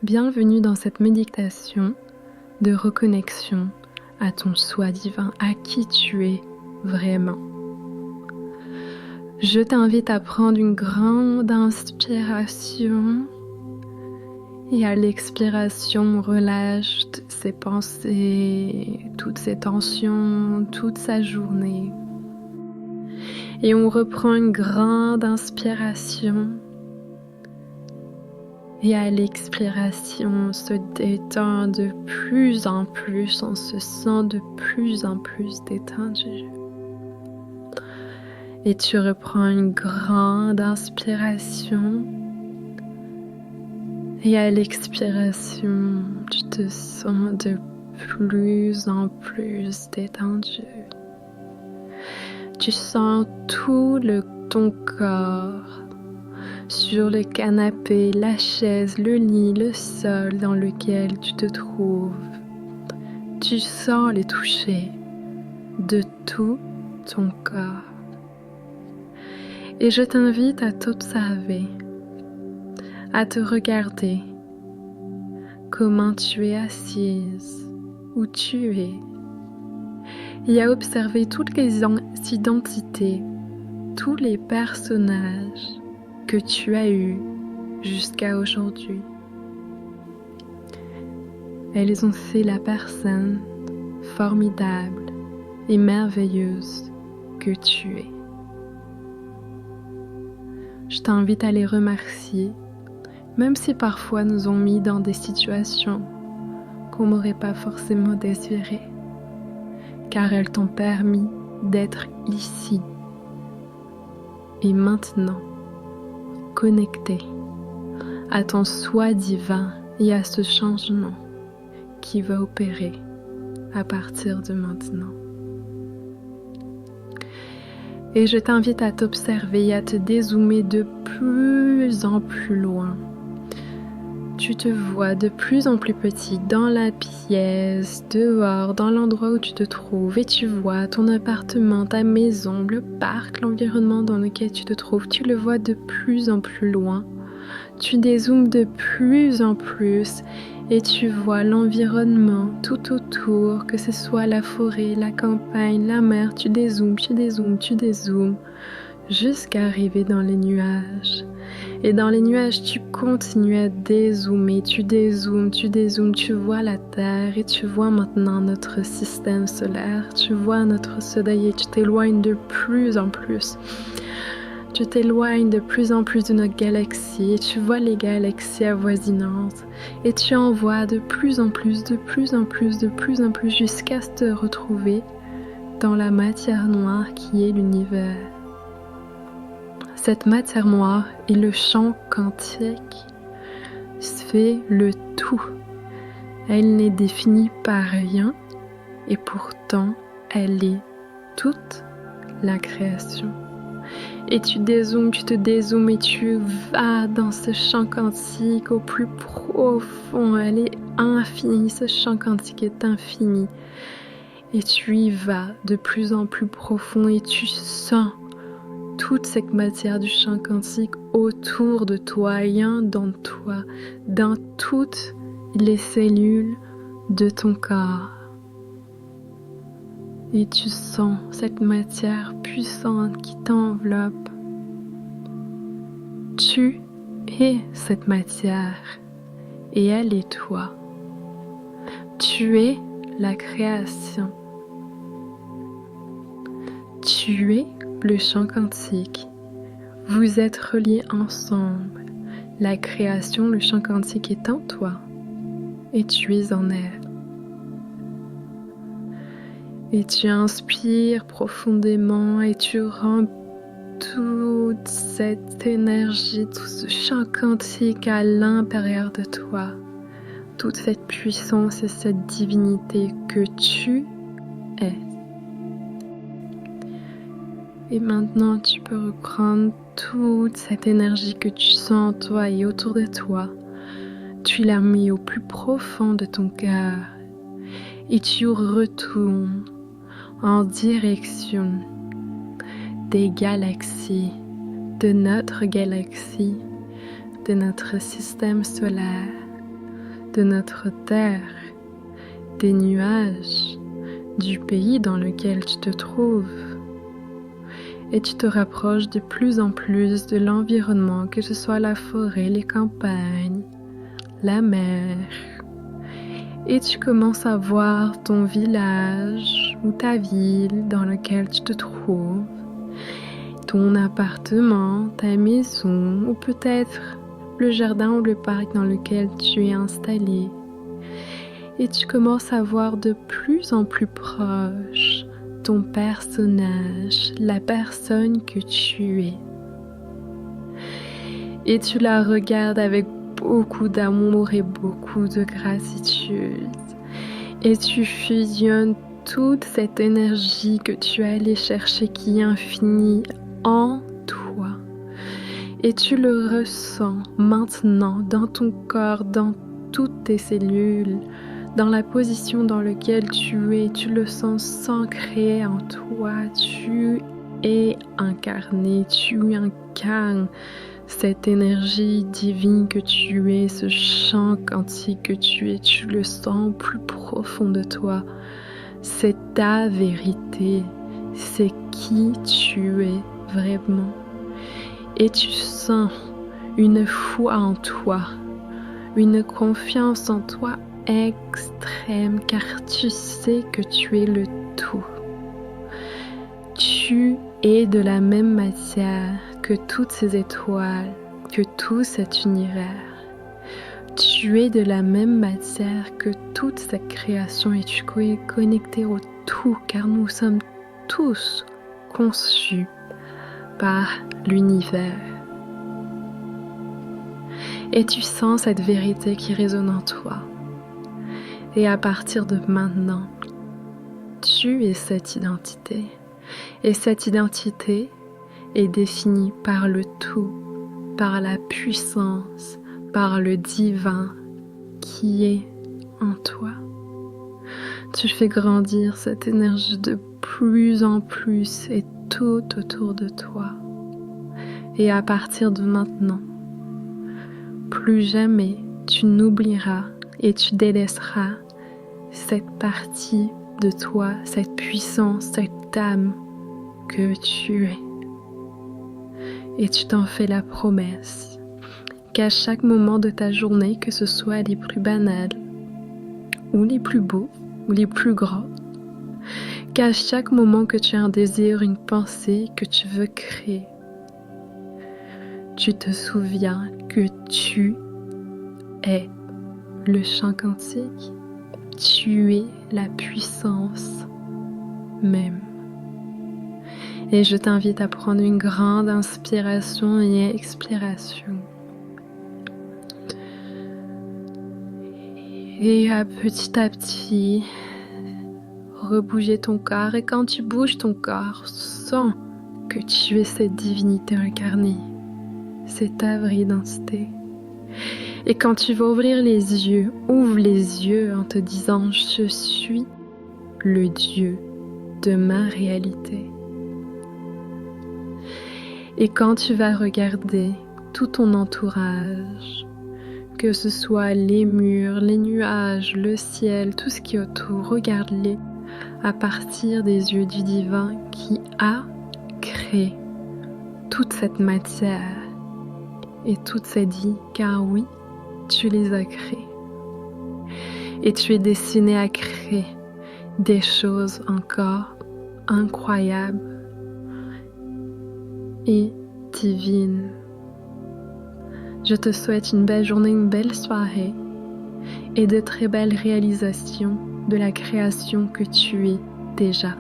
Bienvenue dans cette méditation de reconnexion à ton soi divin, à qui tu es vraiment. Je t'invite à prendre une grande inspiration et à l'expiration, relâche ses pensées, toutes ses tensions, toute sa journée. Et on reprend une grande inspiration. Et à l'expiration, on se détend de plus en plus, on se sent de plus en plus détendu. Et tu reprends une grande inspiration. Et à l'expiration, tu te sens de plus en plus détendu. Tu sens tout ton corps sur le canapé, la chaise, le lit, le sol dans lequel tu te trouves. Tu sens les toucher de tout ton corps. Et je t'invite à t'observer, à te regarder, comment tu es assise, où tu es, et à observer toutes les identités, tous les personnages que tu as eus jusqu'à aujourd'hui. Elles ont fait la personne formidable et merveilleuse que tu es. Je t'invite à les remercier, même si parfois nous ont mis dans des situations qu'on n'aurait pas forcément désirées, car elles t'ont permis d'être ici et maintenant, connecté à ton soi divin et à ce changement qui va opérer à partir de maintenant. Et je t'invite à t'observer et à te dézoomer de plus en plus loin. Tu te vois de plus en plus petit dans la pièce, dehors, dans l'endroit où tu te trouves, et tu vois ton appartement, ta maison, le parc, l'environnement dans lequel tu te trouves. Tu le vois de plus en plus loin. Tu dézoomes de plus en plus et tu vois l'environnement tout autour, que ce soit la forêt, la campagne, la mer. Tu dézoomes, jusqu'à arriver dans les nuages. Et dans les nuages, tu continues à dézoomer, tu dézoomes, tu vois la Terre et tu vois maintenant notre système solaire, tu vois notre soleil et tu t'éloignes de plus en plus. Tu t'éloignes de plus en plus de notre galaxie et tu vois les galaxies avoisinantes et tu en vois de plus en plus jusqu'à te retrouver dans la matière noire qui est l'univers. Cette matière noire et le champ quantique fait le tout. Elle n'est définie par rien et pourtant elle est toute la création. Et tu te dézoomes et tu vas dans ce champ quantique au plus profond. Elle est infinie, ce champ quantique est infini. Et tu y vas de plus en plus profond et tu sens toute cette matière du champ quantique autour de toi, rien dans toi, dans toutes les cellules de ton corps. Et tu sens cette matière puissante qui t'enveloppe. Tu es cette matière et elle est toi. Tu es la création. Tu es le champ quantique. Vous êtes reliés ensemble. La création, le champ quantique est en toi et tu es en elle. Et tu inspires profondément et tu rends toute cette énergie, tout ce champ quantique à l'intérieur de toi. Toute cette puissance et cette divinité que tu es. Et maintenant, tu peux reprendre toute cette énergie que tu sens en toi et autour de toi. Tu l'as mis au plus profond de ton cœur et tu retournes en direction des galaxies, de notre galaxie, de notre système solaire, de notre terre, des nuages, du pays dans lequel tu te trouves. Et tu te rapproches de plus en plus de l'environnement, que ce soit la forêt, les campagnes, la mer. Et tu commences à voir ton village ou ta ville dans laquelle tu te trouves, ton appartement, ta maison ou peut-être le jardin ou le parc dans lequel tu es installé. Et tu commences à voir de plus en plus proche ton personnage, la personne que tu es. Et tu la regardes avec beaucoup d'amour et beaucoup de gratitude. Et tu fusionnes toute cette énergie que tu es allé chercher qui est infinie en toi. Et tu le ressens maintenant dans ton corps, dans toutes tes cellules, dans la position dans laquelle tu es. Tu le sens s'ancrer en toi. Tu es incarné, tu incarnes cette énergie divine que tu es, ce chant quantique que tu es. Tu le sens au plus profond de toi. C'est ta vérité, c'est qui tu es vraiment. Et tu sens une foi en toi, une confiance en toi extrême, car tu sais que tu es le tout. Tu es de la même matière que toutes ces étoiles, que tout cet univers. Tu es de la même matière que toute cette création et tu es connecté au tout, car nous sommes tous conçus par l'univers. Et tu sens cette vérité qui résonne en toi. Et à partir de maintenant, tu es cette identité. Et cette identité est définie par le tout, par la puissance, par le divin qui est en toi. Tu fais grandir cette énergie de plus en plus et tout autour de toi. Et à partir de maintenant, plus jamais tu n'oublieras et tu délaisseras cette partie de toi, cette puissance, cette âme que tu es. Et tu t'en fais la promesse qu'à chaque moment de ta journée, que ce soit les plus banals, ou les plus beaux, ou les plus grands, qu'à chaque moment que tu as un désir, une pensée que tu veux créer, tu te souviens que tu es le champ quantique, tu es la puissance même. Et je t'invite à prendre une grande inspiration et expiration. Et à petit, rebouger ton corps. Et quand tu bouges ton corps, sens que tu es cette divinité incarnée. C'est ta vraie identité. Et quand tu vas ouvrir les yeux, ouvre les yeux en te disant « Je suis le Dieu de ma réalité ». Et quand tu vas regarder tout ton entourage, que ce soit les murs, les nuages, le ciel, tout ce qui est autour, regarde-les à partir des yeux du divin qui a créé toute cette matière et toute cette vie, car oui, tu les as créés. Et tu es destiné à créer des choses encore incroyables et divines. Je te souhaite une belle journée, une belle soirée et de très belles réalisations de la création que tu es déjà.